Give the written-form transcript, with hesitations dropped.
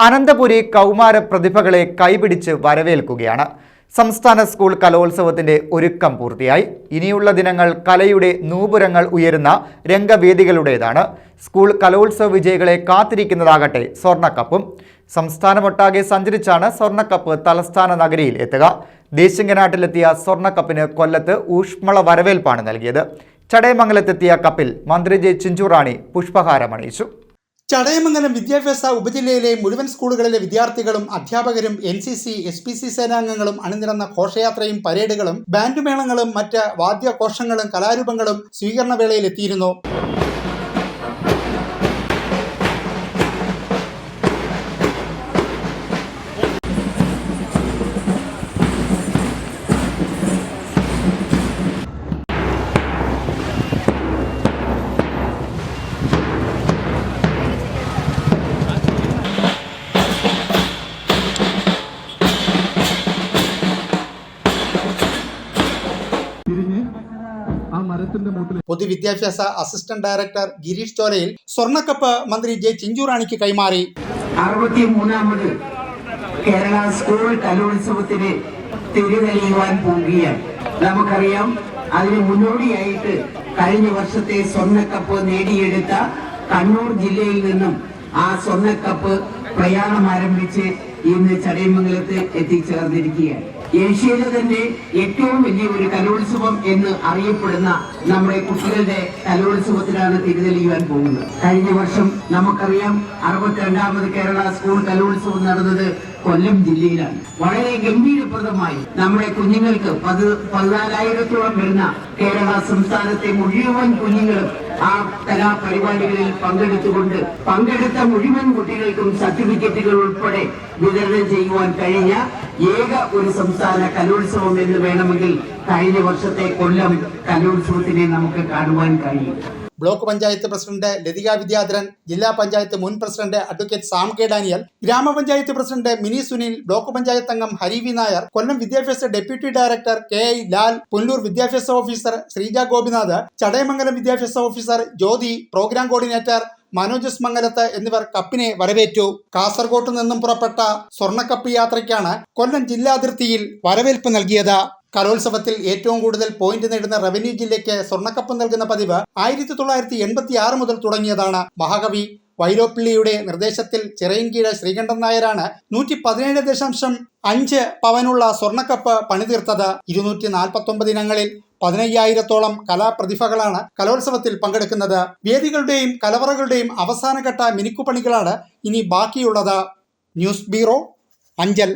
അനന്തപുരി കൗമാര പ്രതിഭകളെ കൈപിടിച്ച് വരവേൽക്കുകയാണ്. സംസ്ഥാന സ്കൂൾ കലോത്സവത്തിന്റെ ഒരുക്കം പൂർത്തിയായി. ഇനിയുള്ള ദിനങ്ങൾ കലയുടെ നൂപുരങ്ങൾ ഉയരുന്ന രംഗവേദികളുടേതാണ്. സ്കൂൾ കലോത്സവ വിജയികളെ കാത്തിരിക്കുന്നതാകട്ടെ സ്വർണ്ണക്കപ്പും. സംസ്ഥാനമൊട്ടാകെ സഞ്ചരിച്ചാണ് സ്വർണ്ണക്കപ്പ് തലസ്ഥാന നഗരിയിൽ എത്തുക. ദേശിംഗനാട്ടിലെത്തിയ സ്വർണ്ണക്കപ്പിന് കൊല്ലത്ത് ഊഷ്മള വരവേൽപ്പാണ് നൽകിയത്. ചടയമംഗലത്തെത്തിയ കപ്പിൽ മന്ത്രി ജെ ചിഞ്ചുറാണി പുഷ്പഹാരമണിയിച്ചു. ചടയമംഗലം വിദ്യാഭ്യാസ ഉപജില്ലയിലെ മുഴുവൻ സ്കൂളുകളിലെ വിദ്യാർത്ഥികളും അധ്യാപകരും NCC, SPC സേനാംഗങ്ങളും അണിനിരന്ന ഘോഷയാത്രയും പരേഡുകളും ബാൻഡുമേളങ്ങളും മറ്റ് വാദ്യഘോഷങ്ങളും കലാരൂപങ്ങളും സ്വീകരണവേളയിൽ എത്തിയിരുന്നു. പൊതുവിദ്യാഭ്യാസ അസിസ്റ്റന്റ് ഡയറക്ടർ ഗിരീഷ് ചോലയിൽ സ്വർണ്ണക്കപ്പ് മന്ത്രി ജെ ചിഞ്ചുറാണിക്ക് കൈമാറി. 63ാമത് കേരള സ്കൂൾ കലോത്സവത്തിന് തിരിതെളിയുവാൻ പോവുകയാണ്. നമുക്കറിയാം, അതിന് മുന്നോടിയായിട്ട് കഴിഞ്ഞ വർഷത്തെ സ്വർണ്ണക്കപ്പ് നേടിയെടുത്ത കണ്ണൂർ ജില്ലയിൽ നിന്നും ആ സ്വർണ്ണക്കപ്പ് പ്രയാണം ആരംഭിച്ച് ഇന്ന് ചടയമംഗലത്ത് എത്തിച്ചേർന്നിരിക്കുകയാണ്. ഏഷ്യയിലെ തന്നെ ഏറ്റവും വലിയ ഒരു കലോത്സവം എന്ന് അറിയപ്പെടുന്ന നമ്മുടെ കുട്ടികളുടെ കലോത്സവത്തിലാണ് തിരിതെളിയുവാൻ പോകുന്നത്. കഴിഞ്ഞ വർഷം നമുക്കറിയാം 62ാമത് കേരള സ്കൂൾ കലോത്സവം നടന്നത് കൊല്ലം ജില്ലയിലാണ്. വളരെ ഗംഭീരപ്രദമായി നമ്മുടെ കുഞ്ഞുങ്ങൾക്ക് 14,000-ഓളം വരുന്ന കേരള സംസ്ഥാനത്തെ മുഴുവൻ കുഞ്ഞുങ്ങളും ആ കലാപരിപാടികളിൽ പങ്കെടുത്തുകൊണ്ട് പങ്കെടുത്ത മുഴുവൻ കുട്ടികൾക്കും സർട്ടിഫിക്കറ്റുകൾ ഉൾപ്പെടെ വിതരണം ചെയ്യുവാൻ കഴിഞ്ഞ ഏക ഒരു സംസ്ഥാന കലോത്സവം എന്ന് വേണമെങ്കിൽ കഴിഞ്ഞ വർഷത്തെ കൊല്ലം കലോത്സവത്തിനെ നമുക്ക് കാണുവാൻ കഴിയും. ബ്ലോക്ക് പഞ്ചായത്ത് പ്രസിഡന്റ് ലതിക വിദ്യാധരൻ, ജില്ലാ പഞ്ചായത്ത് മുൻ president advocate Sam K Daniel, grama panchayat president Mini Sunil, block panchayat അംഗം ഹരി വി നായർ, കൊല്ലം വിദ്യാഭ്യാസ deputy director KI Lal, Pullur വിദ്യാഭ്യാസ ഓഫീസർ ശ്രീജ ഗോപിനാഥ്, ചടയമംഗലം വിദ്യാഭ്യാസ officer Jyothi, programme coordinator Manoj Mangalath എന്നിവർ കപ്പിനെ വരവേറ്റു. കാസർഗോട്ട് നിന്നും പുറപ്പെട്ട സ്വർണ്ണക്കപ്പ് യാത്രയ്ക്കാണ് കൊല്ലം ജില്ലാതിർത്തിയിൽ വരവേൽപ്പ് നൽകിയത്. കലോത്സവത്തിൽ ഏറ്റവും കൂടുതൽ പോയിന്റ് നേടുന്ന റവന്യൂ ജില്ലയ്ക്ക് സ്വർണ്ണക്കപ്പ് നൽകുന്ന പതിവ് 1986 മുതൽ തുടങ്ങിയതാണ്. മഹാകവി വൈലോപ്പിള്ളിയുടെ നിർദ്ദേശത്തിൽ ചിറയിൻകീഴ് ശ്രീകണ്ഠൻ നായരാണ് 117.5 പവനുള്ള സ്വർണ്ണക്കപ്പ് പണിതീർത്തത്. 249 ഇനങ്ങളിൽ 15,000-ഓളം കലാപ്രതിഭകളാണ് കലോത്സവത്തിൽ പങ്കെടുക്കുന്നത്. വേദികളുടെയും കലവറകളുടെയും അവസാനഘട്ട മിനുക്കുപണികളാണ് ഇനി ബാക്കിയുള്ളത്. News bureau, Anchal.